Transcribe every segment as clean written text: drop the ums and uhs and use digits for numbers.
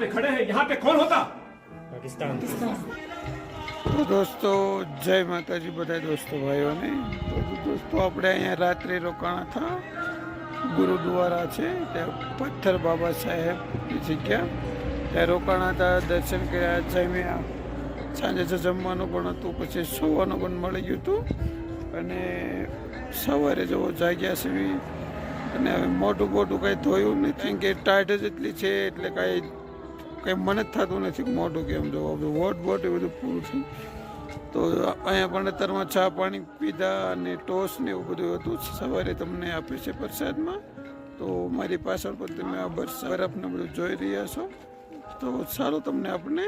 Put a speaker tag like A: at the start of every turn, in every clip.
A: पे खड़े हैं, यहाँ पे कौन होता?
B: पाकिस्तान।
C: तो दोस्तों जय माता जी बधाई दोस्तों भाइयों ने। तो दोस्तों આપણે અહીંયા રાત્રે રોકાણા था ગુરુદ્વારા છે ત્યાં પથ્થર બાબા સાહેબની જગ્યા ત્યાં રોકાણા હતા, દર્શન કર્યા, જમ્યા, સાંજે જમવાનું પણ હતું, પછી સુવાનું પણ મળી ગયું હતું અને સવારે જવો જાગ્યા છે અને હવે મોટું મોટું કંઈ ધોયું નથી કારણ કે ટાઈટ જ એટલી છે એટલે કંઈ મને જ થતું નથી મોટું કેમ જોવું, વોટ બોટ એ બધું પૂરું થયું. તો અહીંયા પણ અત્યારમાં ચા પાણી પીધા અને ટોસ ને એવું બધું હતું સવારે તમને આપે છે પ્રસાદમાં. તો મારી પાછળ પણ તમે આ બરફને બધું જોઈ રહ્યા છો. તો ચાલો તમને આપણે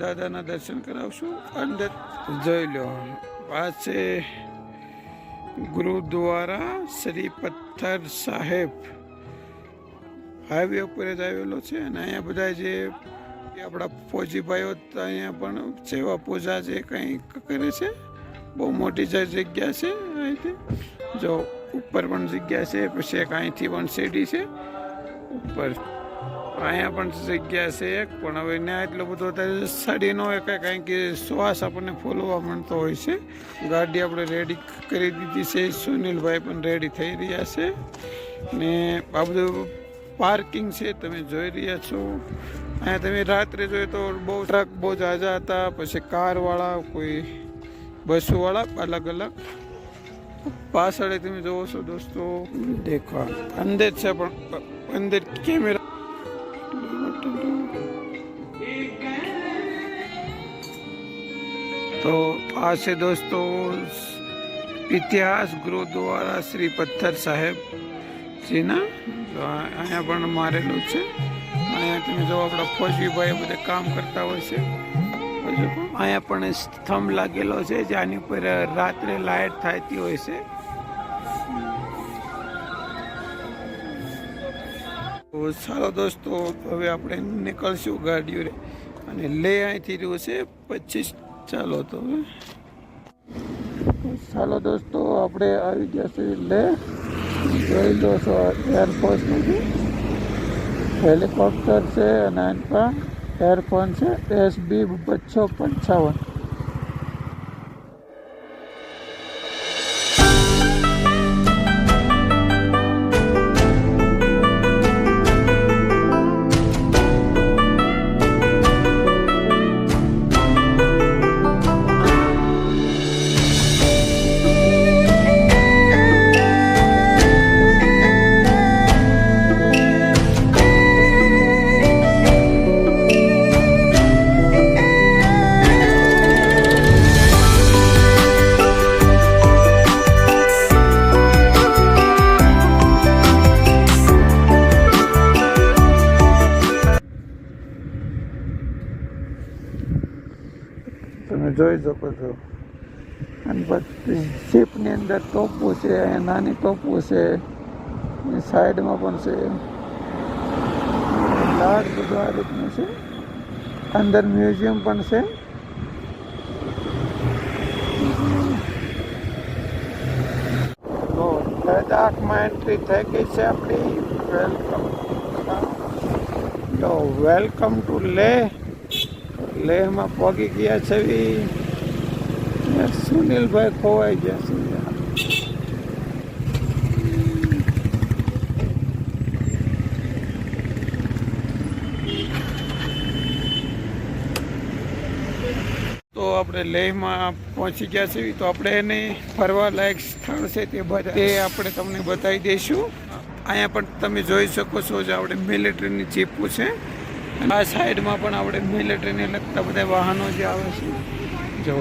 C: દાદાના દર્શન કરાવશું. અંદર જોઈ લો આ છે ગુરુદ્વારા શ્રી પથ્થર સાહેબ, હાઈવે ઉપર જ આવેલો છે અને અહીંયા બધા જે આપણા ફૌજી ભાઈઓ અહીંયા પણ સેવા પૂજા જે કંઈ કરે છે. બહુ મોટી જગ્યા છે. અહીંથી જો ઉપર પણ જગ્યા છે, પછી એક અહીંથી પણ સીડી છે ઉપર, અહીંયા પણ જગ્યા છે એક, પણ હવે ત્યાં એટલો બધો અત્યારે સડી ન હોય કારણ કે શ્વાસ આપણને ફૂલવા મળતો હોય છે. ગાડી આપણે રેડી કરી દીધી છે, સુનિલભાઈ પણ રેડી થઈ રહ્યા છે ને આ બધું પાર્કિંગ છે તમે જોઈ રહ્યા છો. અહીંયા તમે રાત્રે જોઈએ તો બહુ ટ્રક બહુ ઝાઝા હતા, પછી કારવાળા, કોઈ બસવાળા, અલગ અલગ. પાછળ તમે જોવો છો દોસ્તો, દેખો અંદર છે પણ અંદર કેમેરા. તો આ છે દોસ્તો ઇતિહાસ ગુરુદ્વારા શ્રી પથ્થર સાહેબ જીના. અહીંયા પણ મારેલું છે. અહીંયા તમે જો આપણા ફૌજીભાઈ બધા કામ કરતા હોય છે. અહીંયા પણ સ્તંભ લાગેલો છે જેની ઉપર રાત્રે લાઇટ થતી હોય છે. તો ચાલો દોસ્તો હવે આપણે નીકળશું ગાડીઓ અને લે અહીંથી રહ્યું છે 25. ચાલો તો ચાલો દોસ્તો આપણે આવી ગયા છે લે. જોઈ લો છો એરફોર્સ નથી, હેલિકોપ્ટર છે અને એરફોન છે SB-255. તમે જોઈ શકો છો. અને પછી શિપની અંદર ટોપું છે, અહીંયા નાની ટોપું છે, સાઈડમાં પણ છે. લાડ બધું આ રીતનું છે. અંદર મ્યુઝિયમ પણ છે. તો લદ્દાખમાં એન્ટ્રી થઈ ગઈ છે આપણી. Welcome to Leh. લેહમાં પહોંચી ગયા છે. સુનિલભાઈ ખોવાઈ ગયા છે. તો આપણે લેહમાં પહોંચી ગયા છીએ. તો આપણે એને ફરવા લાયક સ્થળ છે તે આપણે તમને બતાવી દઈશું. અહીંયા પણ તમે જોઈ શકો છો જે આપણે મિલિટરીની ચીપું છે. આ સાઈડમાં પણ આપણે મિલિટરીને લગતા બધા વાહનો જે આવે છે. જો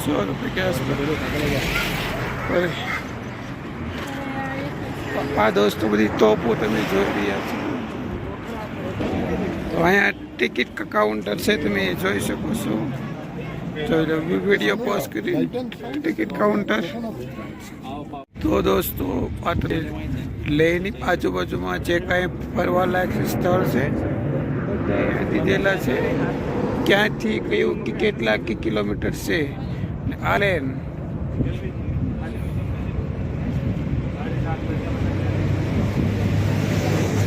C: 100 રૂપિયા આ દોસ્તો બધી તોપો તમે જોઈ રહ્યા છો. તો અહીંયા ટિકિટ કાઉન્ટર છે, તમે જોઈ શકો છો. જોઈ લો, વિડીયો પોઝ કરી ટિકિટ કાઉન્ટર. તો દોસ્તો લેહની આજુબાજુમાં જે કાંઈ ફરવાલાયક સ્થળ છે દીધેલા છે, ક્યાંથી કયું કેટલા કિલોમીટર છે. આલેન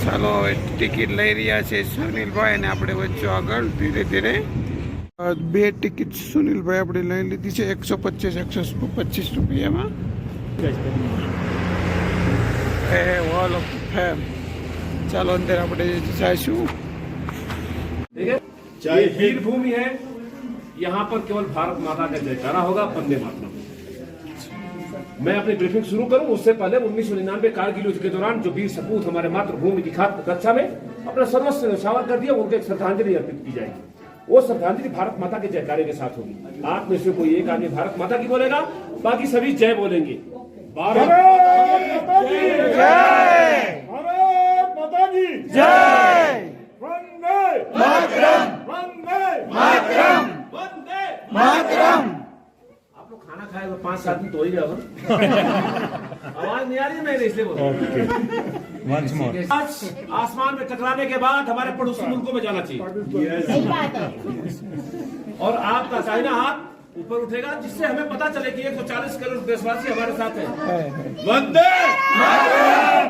C: ચાલો હવે ટિકિટ લઈ રહ્યા છે સુનિલભાઈ અને આપણે વચ્ચે આગળ ધીરે ધીરે 2 ટિકિટ સુનિલભાઈ આપણે લઈ લીધી છે 125 રૂપિયામાં વોલ ઓફ ફેમ ચાલો અંદર આપણે જઈશું
A: चाहे वीर भूमि है, यहाँ पर केवल भारत माता का जयकारा होगा, वंदे मातरम। मैं अपनी ब्रीफिंग शुरू करूं उससे पहले 1999 कारगिल युद्ध के दौरान जो वीर सपूत हमारे मातृभूमि की रक्षा में अपना सर्वस्व न्यौछावर कर दिया, उनको एक श्रद्धांजलि अर्पित की जाएगी। वो श्रद्धांजलि भारत माता के जयकारे के साथ होगी। आप में से कोई एक आदमी भारत माता की बोलेगा, बाकी सभी जय बोलेंगे। भारत माता की जय, भारत माता की जय, वंदे मातरम, वंदे मातरम, वंदे मातरम। आप लोग खाना खाए तो 5 आदमी तो ही जाओ। आवाज नहीं आ रही, मैं इसलिए बोल रहा हूं। आज आसमान में टकराने के बाद हमारे पड़ोसी मुल्कों में जाना चाहिए। सही बात है। और आपका दाहिना हाथ ऊपर उठेगा, जिससे हमें पता चले कि 140 करोड़ देशवासी हमारे साथ हैं। वंदे मातरम,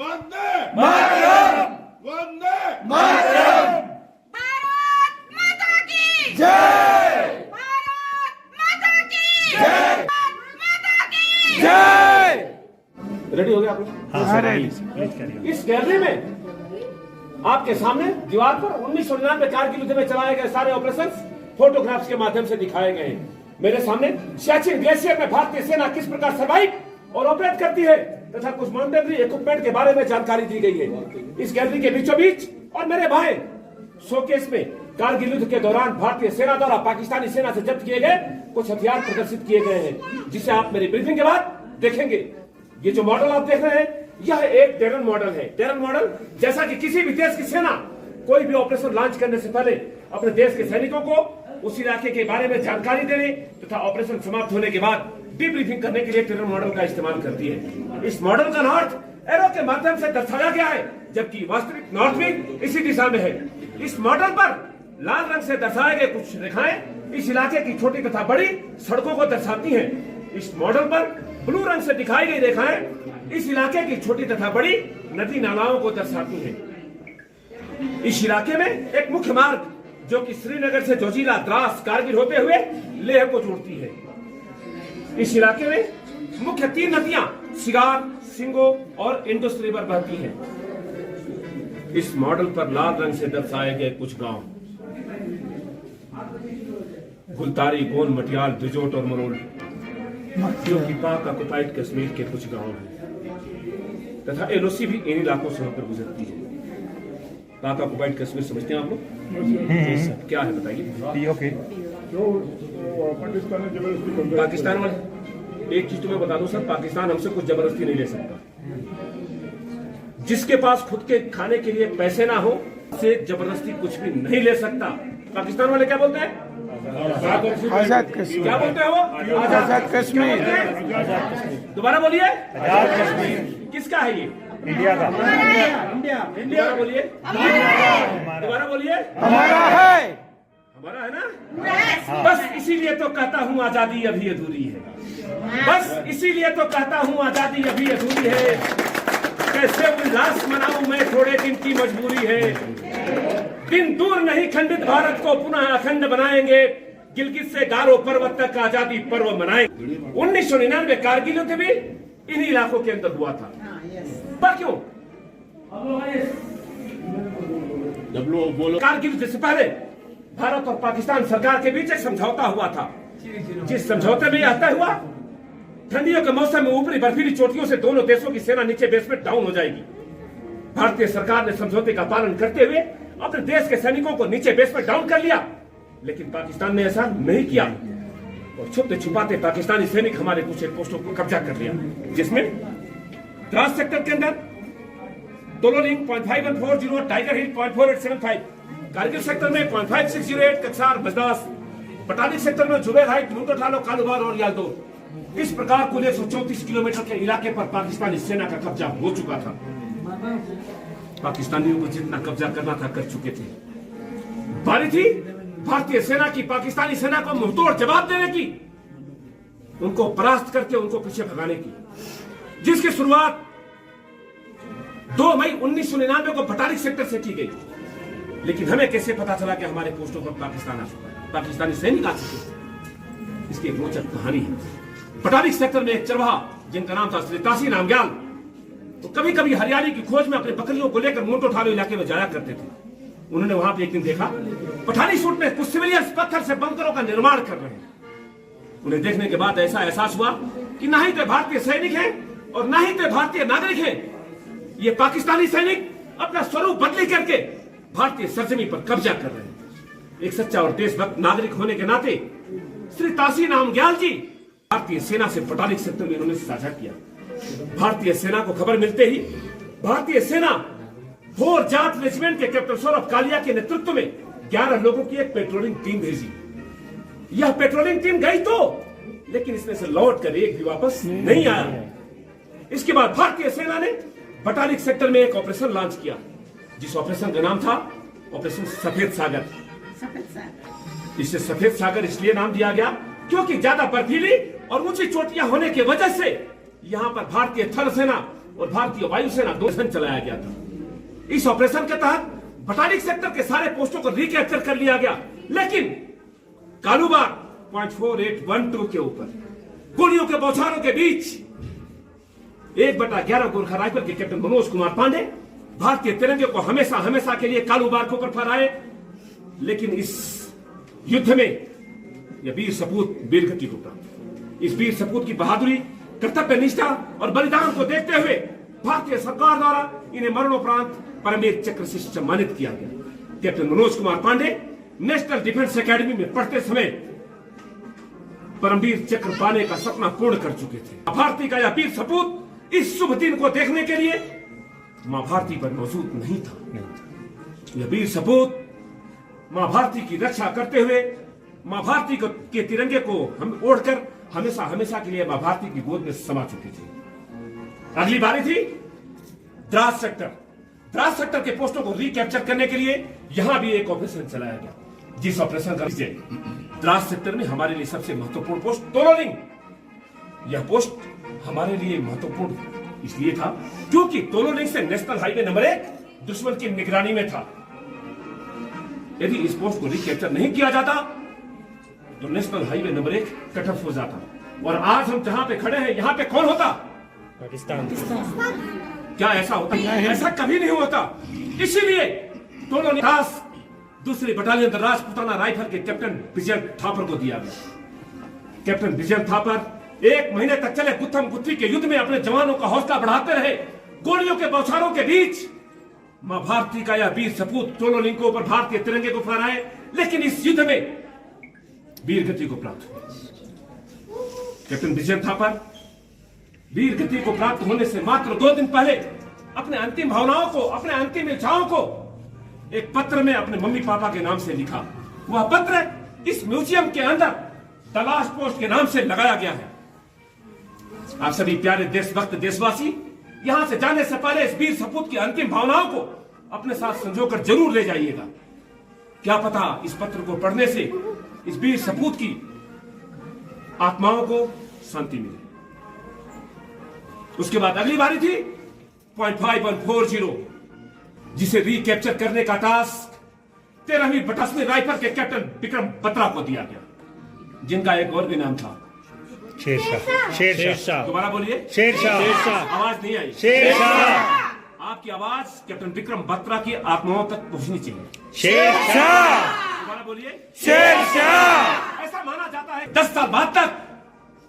A: वंदे मातरम, वंदे मातरम। भारत माता की जय, भारत माता की जय, माता की जय। रेडी हो गए आप लोग? हाँ, इस गैलरी में आपके सामने दीवार पर 1999 कारगिल युद्ध में चलाए गए सारे ऑपरेशंस फोटोग्राफ्स के माध्यम से दिखाए गए हैं। मेरे सामने सियाचिन ग्लेशियर में भारतीय सेना किस प्रकार सर्वाइव और ऑपरेट करती है तथा कुछ माउंटेनरी इक्विपमेंट के बारे में जानकारी दी गई है। इस गैलरी के बीचों बीच और मेरे भाई शोकेस में कारगिल युद्ध के दौरान भारतीय सेना द्वारा पाकिस्तानी सेना से जब्त किए गए कुछ हथियार प्रदर्शित किए गए हैं, जिसे आप मेरी ब्रीफिंग के बाद देखेंगे। ये जो मॉडल आप देख रहे हैं, यह एक टेरन मॉडल है। टेरन मॉडल जैसा कि किसी भी देश की सेना कोई भी ऑपरेशन लॉन्च करने से पहले अपने देश के सैनिकों को उस इलाके के बारे में जानकारी देने तथा ऑपरेशन समाप्त होने के बाद डीब्रीफिंग करने के लिए टेरन मॉडल का इस्तेमाल करती है। इस मॉडल का नॉर्थ एरो के माध्यम से दर्शाया गया है, जबकि वास्तविक नॉर्थ भी इसी दिशा में है। इस मॉडल पर लाल रंग से दर्शाए गए कुछ रेखाएं इस इलाके की छोटी तथा बड़ी सड़कों को दर्शाती हैं। इस मॉडल पर ब्लू रंग से दिखाई गई रेखाएं इस इलाके की छोटी तथा बड़ी नदी नालाओं को दर्शाती हैं। इस इलाके में एक मुख्य मार्ग जो कि श्रीनगर से जोजिला, द्रास, कारगिल होते हुए लेह को जोड़ती है। इस इलाके में मुख्य 3 नदियां सिगार, सिंगो और इंडस रिवर बहती हैं। इस मॉडल पर लाल रंग से दर्शाए गए कुछ गांव गुलतारी, गोन, मटियाल, बिजोट और मरोल, जो कि पाक ऑक्युपाइड कश्मीर के कुछ गांव हैं तथा एलओसी भी इन इलाकों से होकर गुजरती है। पाक ऑक्युपाइड कश्मीर समझते हैं आप लोग? क्या है बताइए। पाकिस्तान वाले एक चीज तुम्हें बता दूं सर, पाकिस्तान हमसे कुछ जबरदस्ती नहीं ले सकता। जिसके पास खुद के खाने के लिए पैसे ना हो से जबरदस्ती कुछ भी नहीं ले सकता। पाकिस्तान वाले क्या बोलते हैं?
C: आजाद कश्मीर।
A: क्या बोलते हैं वो?
C: आजाद कश्मीर।
A: दोबारा बोलिए। आजाद कश्मीर किसका है ये? इंडिया का। इंडिया बोलिए। दोबारा बोलिए।
C: हमारा है।
A: हमारा है ना? बस इसीलिए तो कहता हूँ आजादी अभी अधूरी है। बस इसीलिए तो कहता हूँ आजादी अभी अधूरी है। कैसे उल्लास मनाऊं मैं, थोड़े दिन की मजबूरी है। दिन दूर नहीं, खंडित भारत को पुनः अखंड बनाएंगे। गिलगित से गारो पर्वत तक आजादी पर्व मनाएंगे। 1999 कारगिल युद्ध भी इन्हीं इलाकों के अंदर हुआ था। पर क्यों? कारगिल युद्ध से पहले भारत और पाकिस्तान सरकार के बीच एक समझौता हुआ था, जिस समझौते में यह तय हुआ ठंडियों के मौसम में ऊपरी बर्फीली चोटियों से दोनों देशों की सेना नीचे बेस में डाउन हो जाएगी। भारतीय सरकार ने समझौते का पालन करते हुए अपने देश के सैनिकों को नीचे बेस में डाउन कर लिया, लेकिन पाकिस्तान ने ऐसा नहीं किया और छुपते छुपाते पाकिस्तानी सैनिक हमारे कुछ पोस्टों को कब्जा कर लिया, जिसमें द्रास सेक्टर के अंदर तोलोलिंग 0.5140, टाइगर हिल 0.4875, कारगिल सेक्टर में 0.5608, कक्सार, बजदास, बटालिक सेक्टर में जुबैर हाइट, लूटोठालो, कालूबार और याल्दो। इस प्रकार कुल 134 किलोमीटर के इलाके पर पाकिस्तानी सेना का कब्जा हो चुका था। पाकिस्तानियों को जितना कब्जा करना था कर चुके थे। बारी थी भारतीय सेना की पाकिस्तानी सेना को मुंहतोड़ जवाब देने की, उनको परास्त करके उनको पीछे भगाने की, जिसकी शुरुआत 2 मई 1999 को भटारिक सेक्टर से की गई। लेकिन हमें कैसे पता चला कि हमारे पोस्टों पर पाकिस्तानी सैनिक आ चुके थे? इसकी एक रोचक कहानी है। भटारिक सेक्टर में एक चरवाहा जिनका नाम था श्री तासी नामग्याल, तो कभी कभी हरियाली की खोज में अपने बकरियों को लेकर मोटो ठालो इलाके में जाया करते थे। उन्होंने वहां पे एक दिन देखा पठानी सूट में कुछ सिविलियंस पत्थर से बंकरों का निर्माण कर रहे हैं। उन्हें देखने के बाद ऐसा एहसास हुआ कि ना ही तो भारतीय सैनिक हैं और ना ही तो भारतीय नागरिक हैं। ये पाकिस्तानी सैनिक अपना स्वरूप बदली करके भारतीय सरजमी पर कब्जा कर रहे हैं। एक सच्चा और देशभक्त नागरिक होने के नाते श्री तासी नामग्याल जी भारतीय सेना से भटारिक सेक्टर में उन्होंने साझा किया। भारतीय सेना को खबर मिलते ही भारतीय सेना 4 जाट रेजिमेंट के कैप्टन सौरभ कालिया के नेतृत्व में 11 लोगों की एक पेट्रोलिंग टीम भेजी। यह पेट्रोलिंग टीम गई तो, लेकिन इसमें से लौट कर एक भी वापस नहीं आया। इसके बाद भारतीय सेना ने भटारिक सेक्टर में एक ऑपरेशन लॉन्च किया, जिस ऑपरेशन का नाम था ऑपरेशन सफेद सागर। इसे सफेद सागर इसलिए नाम दिया गया क्योंकि ज्यादा बर्फीली और ऊंची चोटियां होने की वजह से यहां पर भारतीय थल सेना और भारतीय वायुसेना दोनों चलाया गया था। इस ऑपरेशन के तहत भटारिक सेक्टर के सारे पोस्टों को रिकैप्चर कर लिया गया, लेकिन कालूबार .4812 के ऊपर गोलियों के बौछारों के बीच 1/11 गोरखा राइफल के कैप्टन मनोज कुमार पांडे भारतीय तिरंगे को हमेशा हमेशा के लिए कालूबार के ऊपर फहराए। लेकिन इस युद्ध में यह वीर सपूत वीरगति को प्राप्त। इस वीर सपूत की बहादुरी, कर्तव्य निष्ठा और बलिदान को देखते हुए भारतीय सरकार द्वारा इन्हें मरणोपरांत परमवीर चक्र से सम्मानित किया गया। Captain Manoj Kumar Pandey national defence academy में पढ़ते समय परमवीर चक्र पाने का सपना पूर्ण कर चुके थे। भारती का यह वीर सपूत इस शुभ दिन को देखने के लिए मां भारती पर मौजूद नहीं था। यह वीर सपूत मां भारती की रक्षा करते हुए मां भारती के तिरंगे को हम ओढ़कर हमेशा हमेशा के लिए मां भारती की गोद में समा चुके थे। अगली बारी थी द्रास सेक्टर। द्रास सेक्टर के पोस्टों को रिकैप्चर करने के लिए यहां भी एक ऑपरेशन चलाया गया, जिस ऑपरेशन का विजय द्रास सेक्टर में हमारे लिए सबसे महत्वपूर्ण पोस्ट तोलोलिंग। यह पोस्ट हमारे लिए महत्वपूर्ण इसलिए था क्योंकि तोलोलिंग से नेशनल हाईवे नंबर 1 दुश्मन की निगरानी में था। यदि इस पोस्ट को रिकैप्चर नहीं किया जाता तो national highway number 1 cut off हो जाता। और आज हम जहां पे खड़े हैं यहां पे कौन होता? पाकिस्तान। क्या ऐसा होता? ऐसा कभी नहीं होता। इसीलिए तोलोलिंग टास्क दूसरी बटालियन राजपूताना राइफल के कैप्टन विजय थापर को दिया गया। कैप्टन विजय थापर 1 महीने तक चले गुत्थम गुत्थी के युद्ध में अपने जवानों का हौसला बढ़ाते रहे। गोलियों के बौछारों के बीच मां भारती का यह वीर सपूत तोलोलिंग को ऊपर भारतीय तिरंगे को फहराए, लेकिन इस युद्ध में वीर गति को प्राप्त हुआ। कैप्टन विजय थापर वीर गति को प्राप्त होने से मात्र 2 दिन पहले अपने अंतिम भावनाओं को, अपने अंतिम इच्छाओं को एक पत्र में अपने मम्मी पापा के नाम से लिखा। वह पत्र इस म्यूजियम के अंदर द लास्ट पोस्ट के नाम से लगाया गया है। आप सभी प्यारे देशभक्त देशवासी यहां से जाने से पहले इस वीर सपूत की अंतिम भावनाओं को अपने साथ संजोकर जरूर ले जाइएगा। क्या पता इस पत्र को पढ़ने से इस वीर सपूत की आत्माओं को शांति मिले। उसके बाद अगली बारी थी .5140, जिसे रिकैप्चर करने का टास्क 13वीं बटालियन राइफल के कैप्टन विक्रम बत्रा को दिया गया, जिनका एक और भी नाम था शेरशाह। दोबारा बोलिए, शेरशाह। आवाज नहीं आई। शेरशाह। आपकी आवाज कैप्टन विक्रम बत्रा की आत्माओं तक पहुंचनी चाहिए। शेरशाह। दोबारा बोलिए, शेरशाह। ऐसा माना जाता है 10 साल बाद तक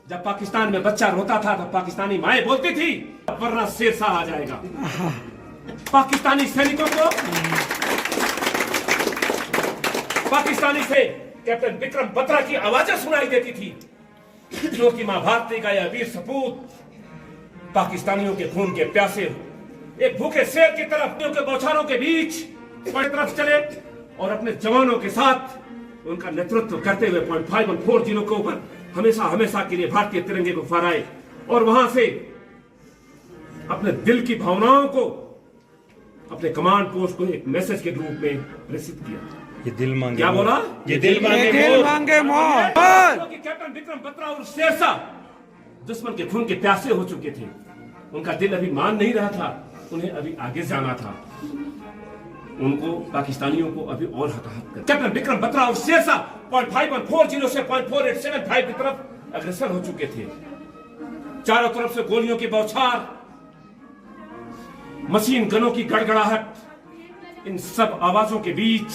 A: जब पाकिस्तान में बच्चा रोता था तो पाकिस्तानी माएं बोलती थी वरना शेरशाह आ जाएगा। पाकिस्तानी सैनिकों को पाकिस्तानी से कैप्टन विक्रम बत्रा की आवाजें सुनाई देती थी, क्योंकि मां भारती का यह वीर सपूत पाकिस्तानियों के खून के प्यासे एक भूखे शेर की तरफ के बौछारों के बीच तरफ चले और अपने जवानों के साथ उनका नेतृत्व करते हुए .5140 के ऊपर हमेशा हमेशा के लिए भारतीय तिरंगे को फहराए और वहां से अपने दिल की भावनाओं को अपने कमांड पोस्ट को एक मैसेज के रूप में प्रेषित किया।
B: ये दिल मांगे,
A: क्या बोला?
B: ये दिल मांगे मौत।
A: कैप्टन विक्रम बत्रा और शेरशाह दुश्मन के खून के प्यासे हो चुके थे। उनका दिल अभी मान नहीं रहा था उन्हें अभी आगे जाना था। उनको पाकिस्तानियों को अभी और हताहत कर कैप्टन विक्रम बत्रा और शेरशाह 0.5140 से 0.4875 की तरफ अग्रसर हो चुके थे। चारों तरफ से गोलियों की बौछार, मशीन गनों की गड़गड़ाहट, इन सब आवाजों के बीच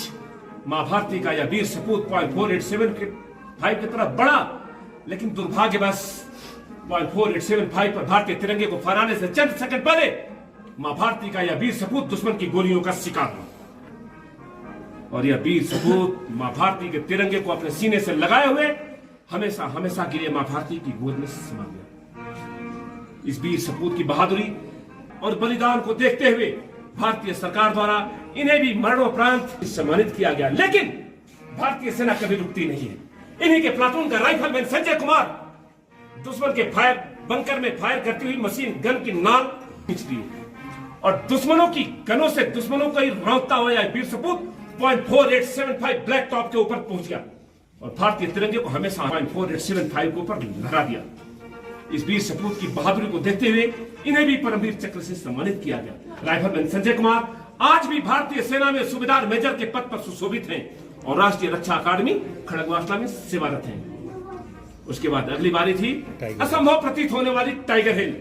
A: मां भारती का यह वीर सपूत 0.4875 की तरफ बढ़ा, लेकिन दुर्भाग्यवश 0.4875 पर भारतीय तिरंगे को फहराने से चंद सेकंड पहले मां भारती का यह वीर सपूत दुश्मन की गोलियों का शिकार हुआ और यह वीर सपूत मां भारती के तिरंगे को अपने सीने से लगाए हुए हमेशा हमेशा के लिए मां भारती की गोद में समा गया। इस वीर सपूत की बहादुरी और बलिदान को देखते हुए भारतीय सरकार द्वारा इन्हें भी मरणोपरांत सम्मानित किया गया, लेकिन भारतीय सेना कभी रुकती नहीं है। इन्हीं के प्लाटून का राइफलमैन संजय कुमार दुश्मन के फायर बंकर में फायर करती हुई मशीन गन की नाल खींच दी और दुश्मनों की गनों से दुश्मनों को ही रौंदता हुआ वीर सपूत 0.4875 ब्लैक टॉप के ऊपर पहुंच गया और भारतीय तिरंगे को हमेशा 0.4875 के ऊपर लहरा दिया। इस वीर सपूत की बहादुरी को देखते हुए इन्हें भी परमवीर चक्र से सम्मानित किया गया। राइफलमैन संजय कुमार आज भी भारतीय सेना में सूबेदार मेजर के पद पर सुशोभित हैं और राष्ट्रीय रक्षा अकादमी खड़गवासला में सेवारत हैं। उसके बाद अगली बारी थी असंभव प्रतीत होने वाली टाइगर हिल।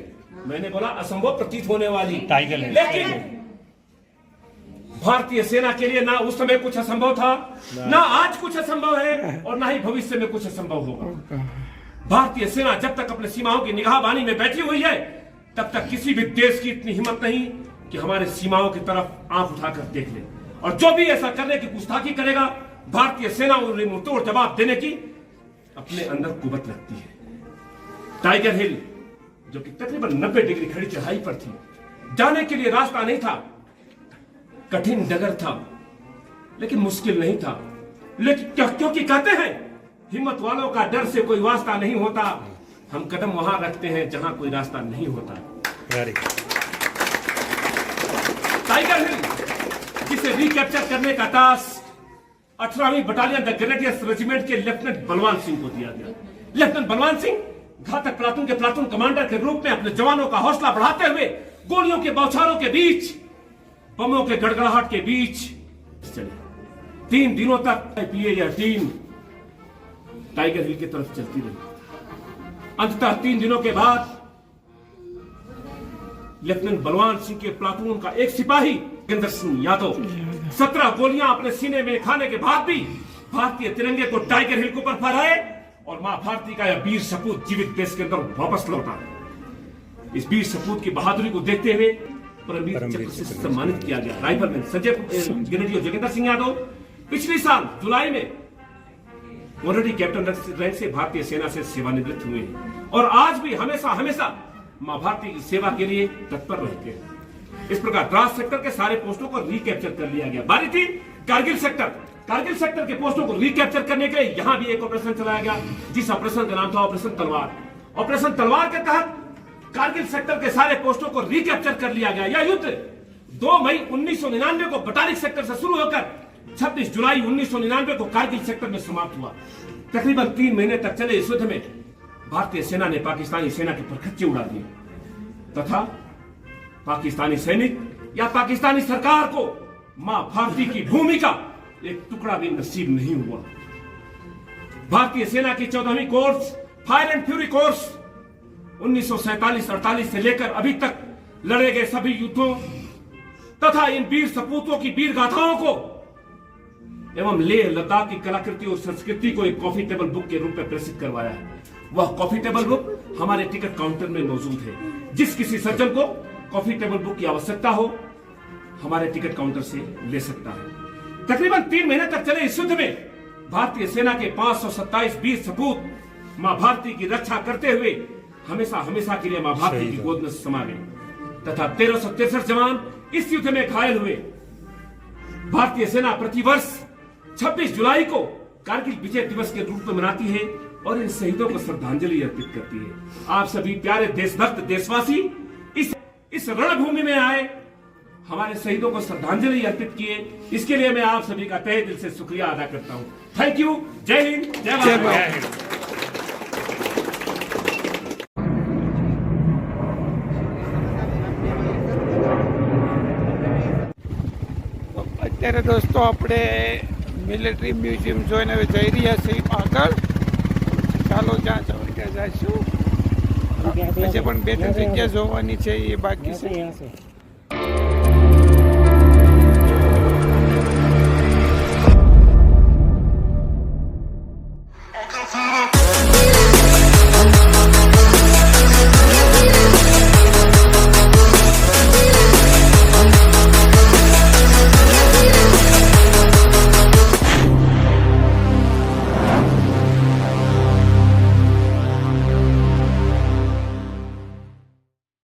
A: मैंने बोला असंभव प्रतीत होने वाली
B: टाइगर हिल,
A: लेकिन भारतीय सेना के लिए ना उस समय कुछ असंभव था, ना आज कुछ असंभव है और ना ही भविष्य में कुछ असंभव होगा। भारतीय सेना जब तक अपने सीमाओं की निगाहबानी में बैठी हुई है, तब तक किसी भी देश की इतनी हिम्मत नहीं कि हमारे सीमाओं की तरफ आंख उठाकर देख ले, और जो भी ऐसा करने की गुस्ताखी करेगा, भारतीय सेना उन्हें मुंहतोड़ जवाब देने की अपने अंदर कुवत रखती है। टाइगर हिल जो कि तकरीबन 90 डिग्री खड़ी चढ़ाई पर थी, जाने के लिए रास्ता नहीं था, कठिन डगर था, लेकिन मुश्किल नहीं था। लेकिन क्योंकि कहते हैं हिम्मत वालों का डर से कोई वास्ता नहीं होता, हम कदम वहां रखते हैं जहां कोई रास्ता नहीं होता। टाइगर हिल जिसे रिकैप्चर करने का टास्क 18वीं बटालियन द ग्रेनेडियर्स रेजिमेंट के लेफ्टिनेंट बलवान सिंह को दिया गया। लेफ्टिनेंट बलवान सिंह घातक प्लाटून के प्लाटून कमांडर के रूप में अपने जवानों का हौसला बढ़ाते हुए गोलियों के बौछारों के बीच, बमों के गड़गड़ाहट के बीच चले। 3 दिनों तक यह टीम टाइगर हिल की तरफ चलती रही। अंततः 3 दिनों के बाद लेफ्टिनेंट बलवान सिंह के प्लाटून का एक सिपाही जोगिंदर सिंह यादव 17 गोलियां अपने सीने में खाने के बाद भी भारतीय तिरंगे को टाइगर हिल के ऊपर फहराए और मां भारती का यह वीर सपूत जीवित देश के अंदर वापस लौटा। इस वीर सपूत की बहादुरी को देखते हुए परमवीर चक्र से सम्मानित किया गया। राइफलमैन संजय ग्रेनेडियर जोगिंदर सिंह यादव पिछले साल जुलाई में ऑलरेडी कैप्टन रैंक से भारतीय सेना से सेवानिवृत्त हुए और आज भी हमेशा हमेशा मां भारती की सेवा के लिए तत्पर रहते हैं। इस प्रकार द्रास सेक्टर के सारे पोस्टों को रिकैप्चर कर लिया गया। बारी थी कारगिल सेक्टर। कारगिल सेक्टर के पोस्टों को रिकैप्चर करने के लिए यहां भी एक ऑपरेशन चलाया गया, जिस ऑपरेशन का नाम था ऑपरेशन तलवार। ऑपरेशन तलवार के तहत कारगिल सेक्टर के सारे पोस्टों को रिकैप्चर कर लिया गया। यह युद्ध 2 मई 1999 को बटालिक सेक्टर से शुरू होकर 26 जुलाई 1999 को कारगिल सेक्टर में समाप्त हुआ। तकरीबन 3 महीने तक चले इस युद्ध में भारतीय सेना ने पाकिस्तानी सेना के परखच्चे उड़ा दिए तथा पाकिस्तानी सैनिक या पाकिस्तानी सरकार को मां भारती की भूमि का एक टुकड़ा भी नसीब नहीं हुआ। भारतीय सेना की 14वीं corps fire and fury corps 1947-48 से लेकर अभी तक लड़े गए सभी युद्धों तथा इन वीर सपूतों की वीर गाथाओं को एवं लेह लद्दाख की कलाकृति और संस्कृति को एक कॉफी टेबल बुक के रूप में प्रसिद्ध करवाया है। वह कॉफी टेबल बुक हमारे टिकट काउंटर में मौजूद है। जिस किसी सज्जन को कॉफी टेबल बुक की आवश्यकता हो, हमारे टिकट काउंटर से ले सकता है। तकरीबन 3 महीने तक चले इस युद्ध में भारतीय सेना के 527 वीर सपूत मां भारती की रक्षा करते हुए हमेशा हमेशा के लिए मां भारती की गोद में समा गए तथा 1363 जवान इस युद्ध में घायल हुए। भारतीय सेना प्रतिवर्ष 26 जुलाई को कारगिल विजय दिवस के रूप में मनाती है और इन शहीदों को श्रद्धांजलि अर्पित करती है। आप सभी प्यारे देशभक्त देशवासी इस रणभूमि में आए, हमारे शहीदों को श्रद्धांजलि अर्पित किए, इसके लिए मैं आप सभी का तहे दिल से शुक्रिया अदा करता हूं। Thank you. जय हिंद, जय भारत।
C: અત્યારે દોસ્તો આપણે મિલિટરી મ્યુઝિયમ જોઈને હવે જઈ રહ્યા છીએ આગળ. ચાલો જ્યાં જવું ત્યાં જઈશું. પછી પણ બે ત્રણ જગ્યા જોવાની છે એ બાકી છે.